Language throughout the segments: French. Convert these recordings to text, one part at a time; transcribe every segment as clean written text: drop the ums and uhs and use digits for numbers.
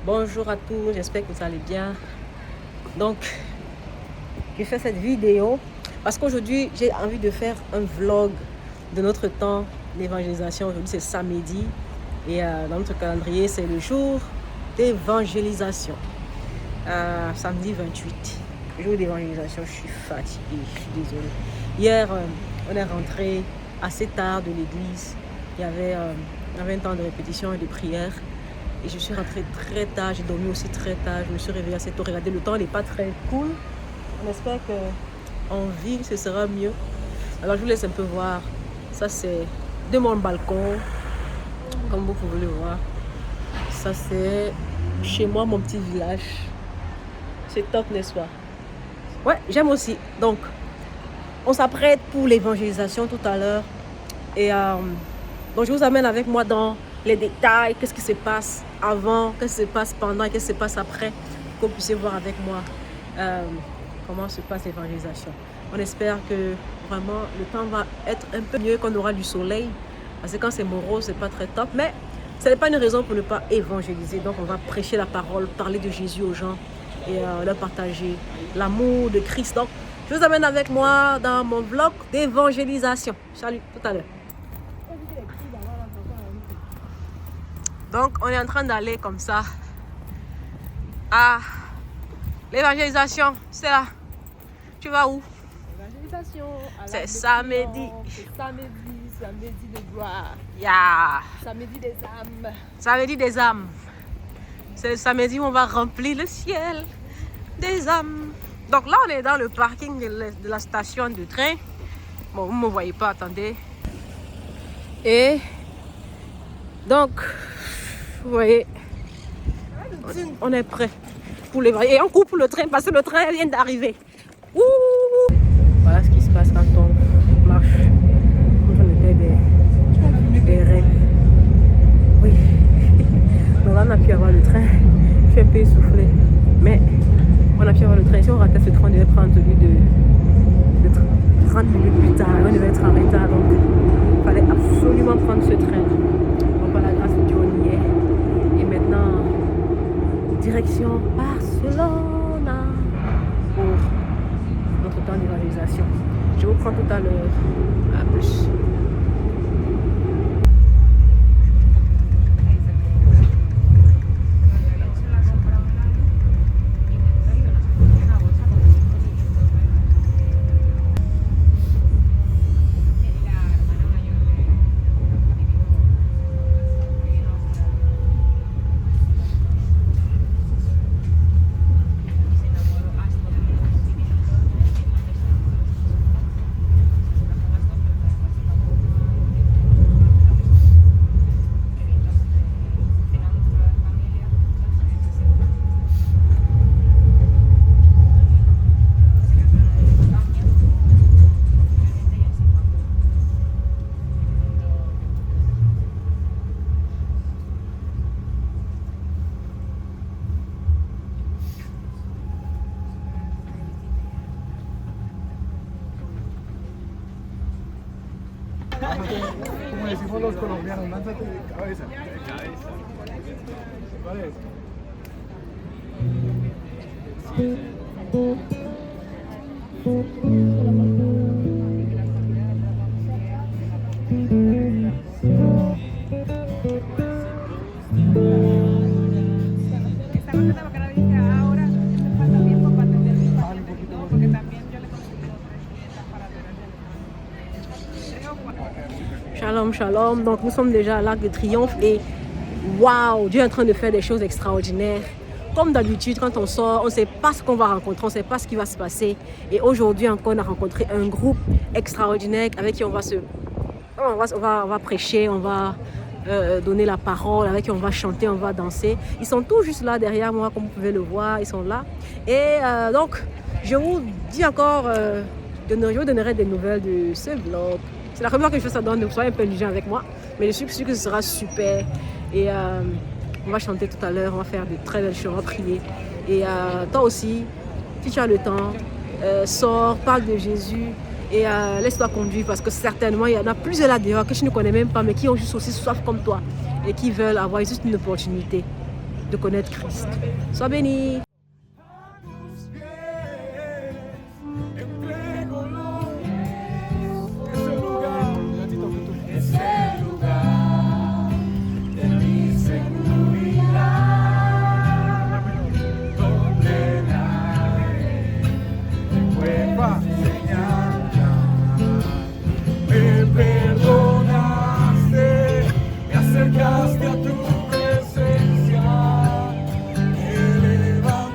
Bonjour à tous, j'espère que vous allez bien. Donc, je fais cette vidéo parce qu'aujourd'hui, j'ai envie de faire un vlog de notre temps d'évangélisation. Aujourd'hui, c'est samedi et dans notre calendrier, c'est le jour d'évangélisation. Samedi 28, jour d'évangélisation, je suis fatiguée, je suis désolée. Hier, on est rentré assez tard de l'église. Il y avait un temps de répétition et de prière. Et je suis rentrée très tard, j'ai dormi aussi très tard, je me suis réveillée assez tôt. Regardez, le temps n'est pas très cool. On espère qu'en ville, ce sera mieux. Alors, je vous laisse un peu voir. Ça, c'est de mon balcon, comme vous pouvez le voir. Ça, c'est chez moi, mon petit village. C'est top, n'est-ce pas? Ouais, j'aime aussi. Donc, on s'apprête pour l'évangélisation tout à l'heure. Et donc, je vous amène avec moi dans les détails, qu'est-ce qui se passe avant, qu'est-ce qui se passe pendant et qu'est-ce qui se passe après, pour que vous puissiez voir avec moi comment se passe l'évangélisation. On espère que vraiment le temps va être un peu mieux, qu'on aura du soleil, parce que quand c'est morose, c'est pas très top, mais ce n'est pas une raison pour ne pas évangéliser. Donc on va prêcher la parole, parler de Jésus aux gens et leur partager l'amour de Christ. Donc je vous amène avec moi dans mon vlog d'évangélisation. Salut, tout à l'heure. Donc, on est en train d'aller comme ça à l'évangélisation. C'est là. Tu vas où? L'évangélisation. C'est samedi. C'est samedi de gloire. Yeah. Samedi des âmes. Samedi des âmes. C'est le samedi où on va remplir le ciel des âmes. Donc là, on est dans le parking de la station de train. Bon, vous ne me voyez pas, attendez. Et donc, vous voyez, on est prêt pour les et on coupe le train parce que le train vient d'arriver. Voilà ce qui se passe quand on marche. On était des reines. Oui. Donc là, on a pu avoir le train. Je suis un peu essoufflée. Mais on a pu avoir le train. Si on ratait ce train, on devait prendre celui de 30 minutes plus tard. On devait être en retard. Donc, il fallait absolument prendre ce train. Donc, par la grâce de Dieu, on y est. Et maintenant, direction Barcelone pour notre temps d'évangélisation. Je vous prends tout à l'heure. À plus. Como decimos los colombianos, lánzate de cabeza. ¿Cuál es? Shalom, shalom. Donc nous sommes déjà à l'Arc de Triomphe et waouh, Dieu est en train de faire des choses extraordinaires. Comme d'habitude, quand on sort, on ne sait pas ce qu'on va rencontrer, on ne sait pas ce qui va se passer. Et aujourd'hui encore, on a rencontré un groupe extraordinaire avec qui on va prêcher, on va donner la parole, avec qui on va chanter, on va danser. Ils sont tous juste là derrière moi, comme vous pouvez le voir, ils sont là. Et donc, je vous dis encore, je vous donnerai des nouvelles de ce vlog. C'est la première fois que je fais ça, donc soyez un peu indulgents avec moi. Mais je suis sûre que ce sera super. Et on va chanter tout à l'heure, on va faire de très belles choses, on va prier. Et toi aussi, si tu as le temps, sors, parle de Jésus et laisse-toi conduire parce que certainement il y en a plusieurs là dehors que je ne connais même pas mais qui ont juste aussi soif comme toi et qui veulent avoir juste une opportunité de connaître Christ. Sois béni. Me perdonaste, me acercaste a tu presencia, elevaste.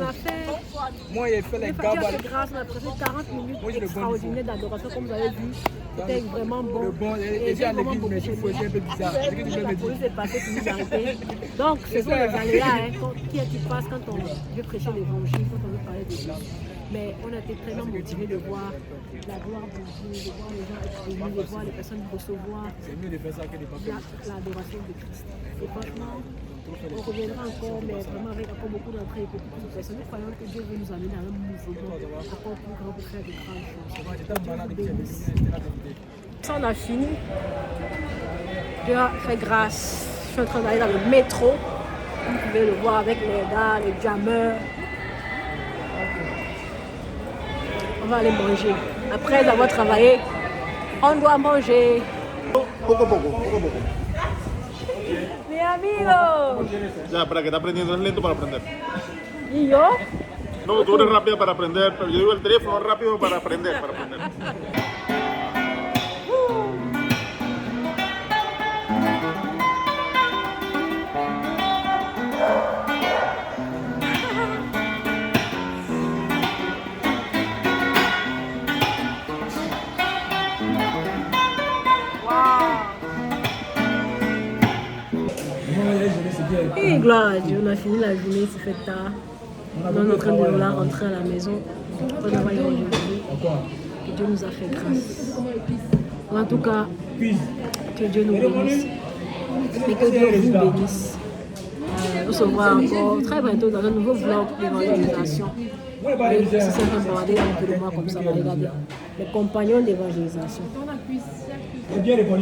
a fait. Moi, j'ai fait les Dieu gabas. a fait grâce, on a passé 40 minutes Moi, j'ai le bon extraordinaires d'adoration, comme vous avez vu. C'était vraiment bon. Le bon, Et et j'ai à vraiment l'église, beaucoup mais il faut aimé. un peu bizarre. C'est ce que tu veux La me police dire. est passée pour nous arrêter. Donc, ce sont les aléas qui passe quand on veut prêcher l'évangile, quand on veut parler de Jésus. Mais on a été vraiment motivés de voir la gloire de Dieu, de voir les gens être bénis, de voir les personnes recevoir C'est mieux de faire ça que de pas faire ça. l'adoration de Christ. Et franchement, on reviendra encore, mais vraiment avec encore beaucoup d'entrées et beaucoup de personnes. Nous croyons que Dieu veut nous amener dans un mouvement encore plus grand pour faire de grandes choses. Moi, j'étais malade et que j'ai venu, j'étais là de Ça, on a fini. Dieu a fait grâce. Je suis en train d'aller dans le métro. Vous pouvez le voir avec les gars, les jammers. On va aller manger. Après avoir travaillé, on doit manger. Poco a poco, poco a poco. Mi amigo. Ya, para que está aprendiendo, es lento para aprender. ¿Y yo? No, tú eres rápida para aprender, pero yo digo el teléfono rápido para aprender, para aprender. Et gloire à Dieu, on a fini la journée, c'est fait tard. On est en train de vouloir rentrer à la maison. On va y aujourd'hui. Que Dieu nous a fait grâce. En tout cas, que Dieu nous bénisse. Et que Dieu vous bénisse. On se voit encore très bientôt dans un nouveau vlog d'évangélisation. Et si c'est un peu regarder un peu de moi comme ça, on va regarder les compagnons d'évangélisation.